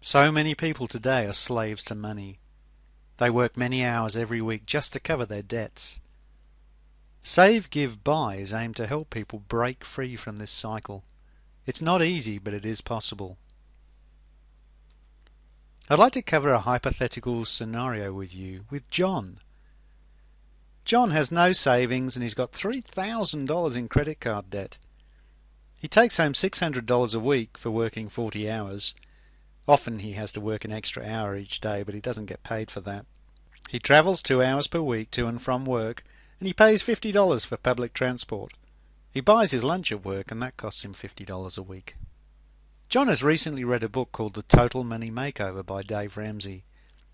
So many people today are slaves to money. They work many hours every week just to cover their debts. Save, Give, Buy is aimed to help people break free from this cycle. It's not easy, but it is possible. I'd like to cover a hypothetical scenario with you, with John. John has no savings and he's got $3,000 in credit card debt. He takes home $600 a week for working 40 hours. Often he has to work an extra hour each day, but he doesn't get paid for that. He travels 2 hours per week to and from work, and he pays $50 for public transport. He buys his lunch at work, and that costs him $50 a week. John has recently read a book called The Total Money Makeover by Dave Ramsey,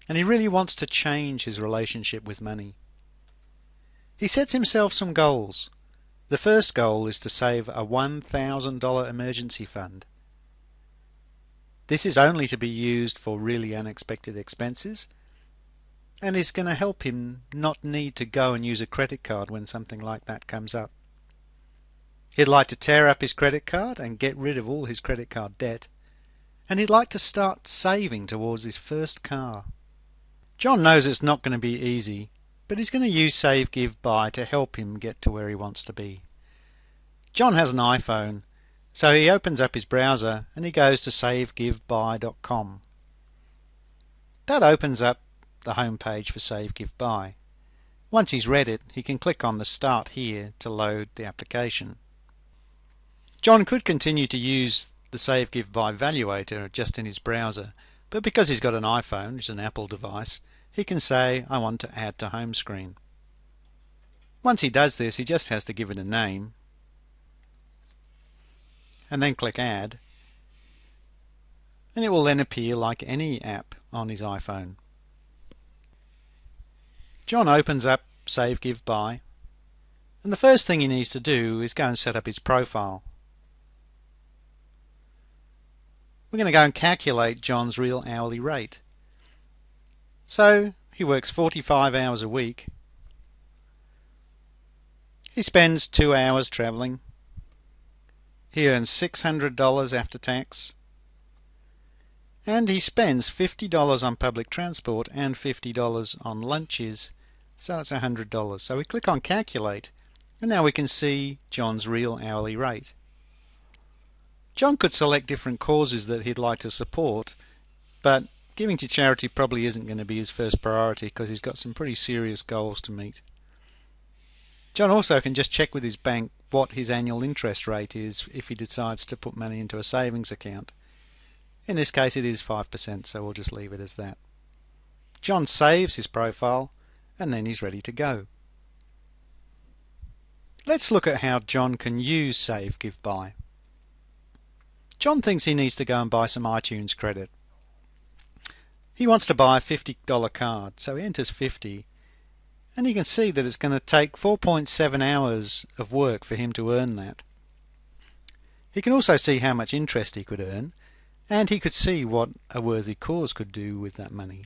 and he really wants to change his relationship with money. He sets himself some goals. The first goal is to save a $1,000 emergency fund. This is only to be used for really unexpected expenses and is going to help him not need to go and use a credit card when something like that comes up. He'd like to tear up his credit card and get rid of all his credit card debt, and he'd like to start saving towards his first car. John knows it's not going to be easy, but he's going to use Save, Give, Buy to help him get to where he wants to be. John has an iPhone, so he opens up his browser and he goes to SaveGiveBuy.com. That opens up the home page for Save, Give, Buy. Once he's read it, he can click on the Start Here to load the application. John could continue to use the Save, Give, Buy valuator just in his browser, but because he's got an iPhone, which is an Apple device, he can say, I want to add to home screen. Once he does this, he just has to give it a name, and then click Add, and it will then appear like any app on his iPhone. John opens up Save, Give, Buy, and the first thing he needs to do is go and set up his profile. We're going to go and calculate John's real hourly rate. So he works 45 hours a week. He spends 2 hours travelling. He earns $600 after tax. And he spends $50 on public transport and $50 on lunches. So that's $100. So we click on Calculate, and now we can see John's real hourly rate. John could select different causes that he'd like to support, but giving to charity probably isn't going to be his first priority because he's got some pretty serious goals to meet. John also can just check with his bank what his annual interest rate is if he decides to put money into a savings account. In this case it is 5%, so we'll just leave it as that. John saves his profile and then he's ready to go. Let's look at how John can use Save, Give, Buy. John thinks he needs to go and buy some iTunes credit. He wants to buy a $50 card, so he enters 50, and you can see that it's going to take 4.7 hours of work for him to earn that. He can also see how much interest he could earn, and he could see what a worthy cause could do with that money.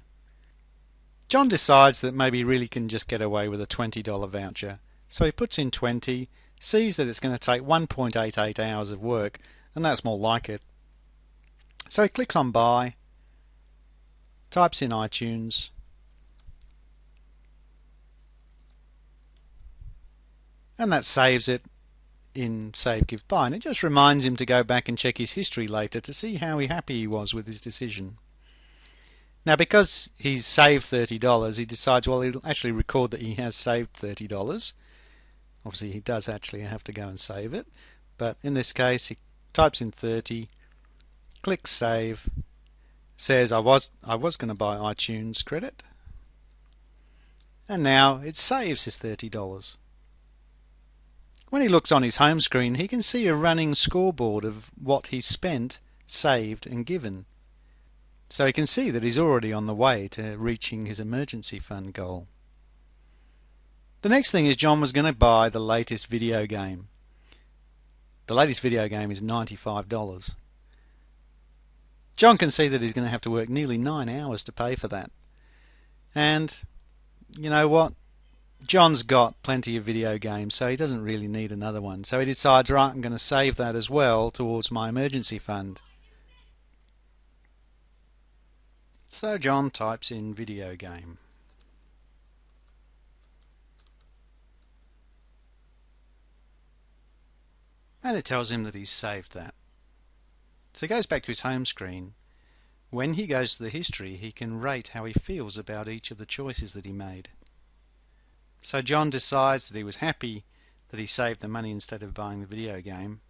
John decides that maybe he really can just get away with a $20 voucher, so he puts in 20, sees that it's going to take 1.88 hours of work, and that's more like it. So he clicks on Buy, types in iTunes, and that saves it in Save, Give, Buy, and it just reminds him to go back and check his history later to see how happy he was with his decision. Now because he's saved $30, he decides, well, he'll actually record that he has saved $30. Obviously he does actually have to go and save it, but in this case he types in 30, clicks Save, says I was going to buy iTunes credit, and now it saves his $30. When he looks on his home screen, he can see a running scoreboard of what he's spent, saved and given. So he can see that he's already on the way to reaching his emergency fund goal. The next thing is John was going to buy the latest video game. The latest video game is $95. John can see that he's going to have to work nearly 9 hours to pay for that. And you know what? John's got plenty of video games, so he doesn't really need another one. So he decides, right, I'm going to save that as well towards my emergency fund. So John types in video game. And it tells him that he's saved that. So he goes back to his home screen. When he goes to the history, he can rate how he feels about each of the choices that he made. So John decides that he was happy that he saved the money instead of buying the video game.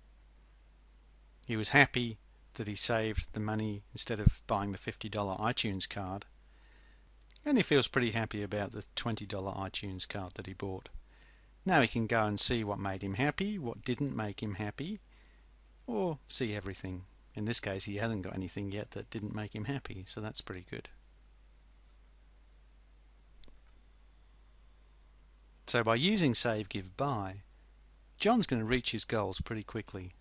He was happy that he saved the money instead of buying the $50 iTunes card. And he feels pretty happy about the $20 iTunes card that he bought. Now he can go and see what made him happy, what didn't make him happy, or see everything. In this case, he hasn't got anything yet that didn't make him happy, so that's pretty good. So by using SaveGiveBuy, John's going to reach his goals pretty quickly.